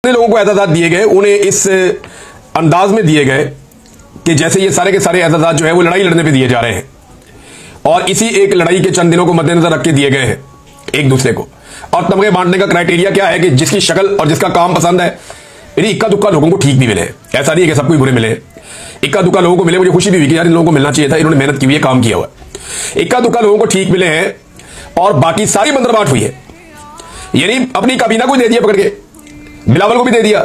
लोगों को एजाज़ात दिए गए उन्हें इस अंदाज में दिए गए कि जैसे ये सारे के सारे एजाज़ात जो है वो लड़ाई लड़ने पे दिए जा रहे हैं और इसी एक लड़ाई के चंद दिनों को मद्देनजर रख के दिए गए हैं एक दूसरे को। और तमगे बांटने का क्राइटेरिया क्या है कि जिसकी शक्ल और जिसका काम पसंद है। यानी इक्का दुक्का लोगों को ठीक भी मिले, ऐसा नहीं है कि सबको ही बुरे मिले। इक्का दुक्का लोगों को मिले, मुझे खुशी भी हुई कि यार इन लोगों को मिलना चाहिए था, इन्होंने मेहनत की हुई है, काम किया हुआ है। इक्का दुक्का लोगों को ठीक मिले हैं और बाकी सारी बंदरबाट हुई है। यानी अपनी काबीना को दे दिया पकड़ के, बिलावल को भी दे दिया।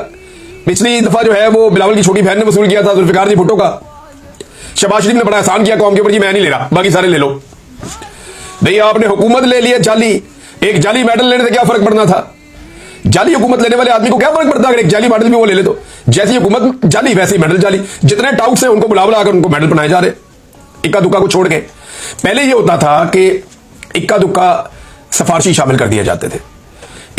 पिछली दफा जो है वो बिलावल की छोटी बहन ने वसूल किया था जुल्फिकार जी भुट्टो का। शहबाज शरीफ ने बड़ा एहसान किया कौम के ऊपर, जी मैं नहीं ले रहा, बाकी सारे ले लो। भाई आपने हुकूमत ले लिया जाली, एक जाली मेडल लेने से क्या फर्क पड़ना था? जाली हुकूमत लेने वाले आदमी को क्या फर्क पड़ता है अगर एक जाली मेडल भी वो ले ले तो? जैसी हुकूमत जाली वैसी मेडल जाली। जितने टाउट से उनको बुला बुला कर उनको मेडल बनाए जा रहे इक्का दुक्का को छोड़ के। पहले ये होता था कि इक्का दुक्का सिफारशी शामिल कर दिए जाते थे,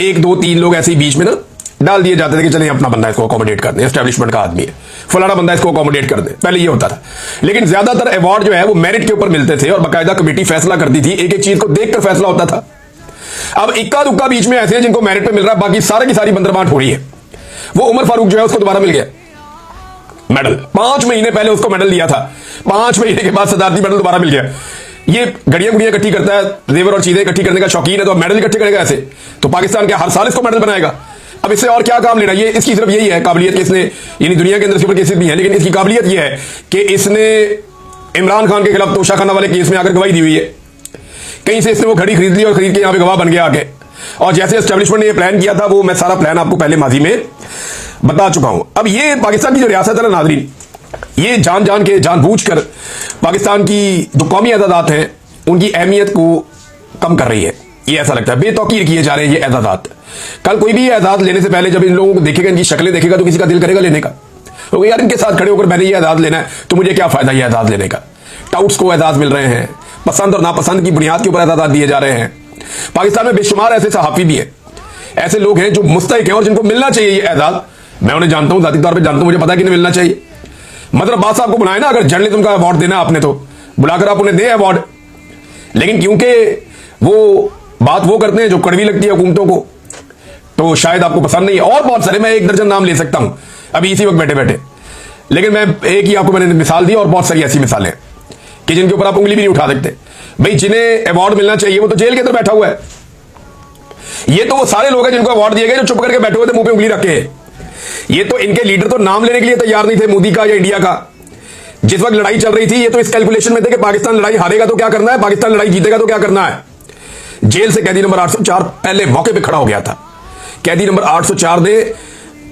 एक दो तीन लोग ऐसे ही बीच में ना डाल दिए जाते थे कि चलें अपना बंदा इसको अकोमोडेट कर दें, एस्टेब्लिशमेंट का आदमी है, फलाना बंदा इसको अकोमोडेट कर दें। पहले ये होता था, लेकिन ज्यादातर अवार्ड जो है वो मेरिट के ऊपर मिलते थे और बाकायदा कमेटी फैसला करती थी, एक एक चीज को देखकर फैसला होता था। अब इक्का दुक्का बीच में ऐसे हैं जिनको मेरिट पे मिल रहा है, बाकी सारे की सारी बंदरबाट हो रही है। वो उमर फारूक जो है उसको दोबारा मिल गया मेडल, 5 महीने पहले उसको मेडल दिया था, 5 महीने के बाद सदारती मेडल दोबारा मिल गया। ये घड़ियां गुड़ियां इकट्ठी करता है, जेवर और चीजें इकट्ठी करने का शौकीन है, तो मेडल इकट्ठे करेगा ऐसे तो पाकिस्तान क्या हर साल इसको मेडल बनाएगा? अब इससे और क्या काम लेना? ये इसकी सिर्फ यही है काबिलियत कि इसने, यानी दुनिया के अंदर सुपर केसेस भी हैं, लेकिन इसकी काबिलियत यह है कि इसने इमरान खान के खिलाफ तोशाखाना वाले केस में आकर गवाही दी हुई है। कहीं से इसने वो घड़ी खरीद ली और खरीद के यहां पे गवाह बन गया आगे। और जैसे एस्टेब्लिशमेंट ने ये प्लान किया था, वो मैं सारा प्लान आपको पहले माजी में बता चुका हूं। अब ये पाकिस्तान की जो रियासत है ना नाज़रीन, ये जान जान के जानबूझकर पाकिस्तान की जो कौमी एजाज़ात हैं उनकी अहमियत को कम कर रही है। ये ऐसा लगता है बेतौकीर किए जा रहे हैं ये एजाज़ात। कल कोई भी एजाज़ लेने से पहले जब इन लोगों को देखेगा, इनकी शक्लें देखेगा, तो किसी का दिल करेगा लेने का। तो यार इनके साथ खड़े होकर मैंने ये एजाज़ लेना है तो मुझे क्या फायदा ये एजाज़ लेने का? टाउट्स को एजाज़ मिल रहे हैं, पसंद और नापसंद की बुनियाद के ऊपर एजाज़ात दिए जा रहे हैं। पाकिस्तान में बेशुमार ऐसे सहाफ़ी भी हैं, ऐसे लोग हैं जो मुस्तहिक हैं और जिनको मिलना चाहिए ये एजाज़। मैं उन्हें जानता हूं, जाती तौर पर जानता हूं, मुझे पता है कि इन्हें मिलना चाहिए। मतलब बात साहब को बुलाए ना, अगर जर्नलिज्म का अवार्ड देना आपने तो बुलाकर आप उन्हें दें अवार्ड। लेकिन क्योंकि वो बात वो करते हैं जो कड़वी लगती है हुकूमतों को, तो शायद आपको पसंद नहीं है। और बहुत सारे, मैं 1 दर्जन नाम ले सकता हूं अभी इसी वक्त बैठे बैठे, लेकिन मैं एक ही आपको मैंने मिसाल दी और बहुत सारी ऐसी मिसालें कि जिनके ऊपर आप उंगली भी नहीं उठा सकते। भाई जिन्हें अवार्ड मिलना चाहिए वो तो जेल के अंदर बैठा हुआ है। ये तो वो सारे लोग हैं जिनको अवार्ड दिए गए जो चुप करके बैठे हुए थे, मुंह पे उंगली रखे। ये तो इनके लीडर तो नाम लेने के लिए तैयार नहीं थे, मोदी का या इंडिया का। जिस वक्त लड़ाई चल रही थी ये तो इस कैलकुलेशन में थे कि पाकिस्तान लड़ाई हारेगा तो क्या करना है, पाकिस्तान लड़ाई जीतेगा तो क्या करना है। जेल से कैदी नंबर 804 पहले मौके पे खड़ा हो गया था। कैदी नंबर 804 ने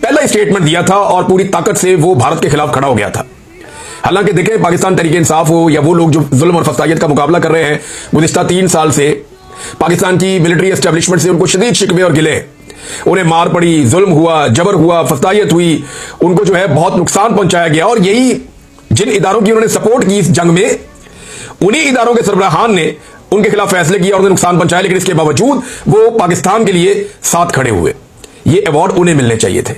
पहला स्टेटमेंट दिया था और पूरी ताकत से वो भारत के खिलाफ खड़ा हो गया था। हालांकि देखें, पाकिस्तान तहरीक इंसाफ हो या वो लोग जो जुल्म और फसादियत का मुकाबला कर रहे हैं गुज़िश्ता 3 साल से, पाकिस्तान की मिलिट्री एस्टेब्लिशमेंट से उनको शदीद शिकवे और गिले, उन्हें मार पड़ी, जुल्म हुआ, जबर हुआ, फसादियत हुई, उनको जो है बहुत नुकसान पहुंचाया गया। और यही जिन इदारों की उन्होंने सपोर्ट की इस जंग में, उन्हीं इदारों के सरबराहान ने उनके खिलाफ फैसले किए और उन्हें नुकसान पहुंचाया, लेकिन इसके बावजूद वो पाकिस्तान के लिए साथ खड़े हुए। ये अवार्ड उन्हें मिलने चाहिए थे।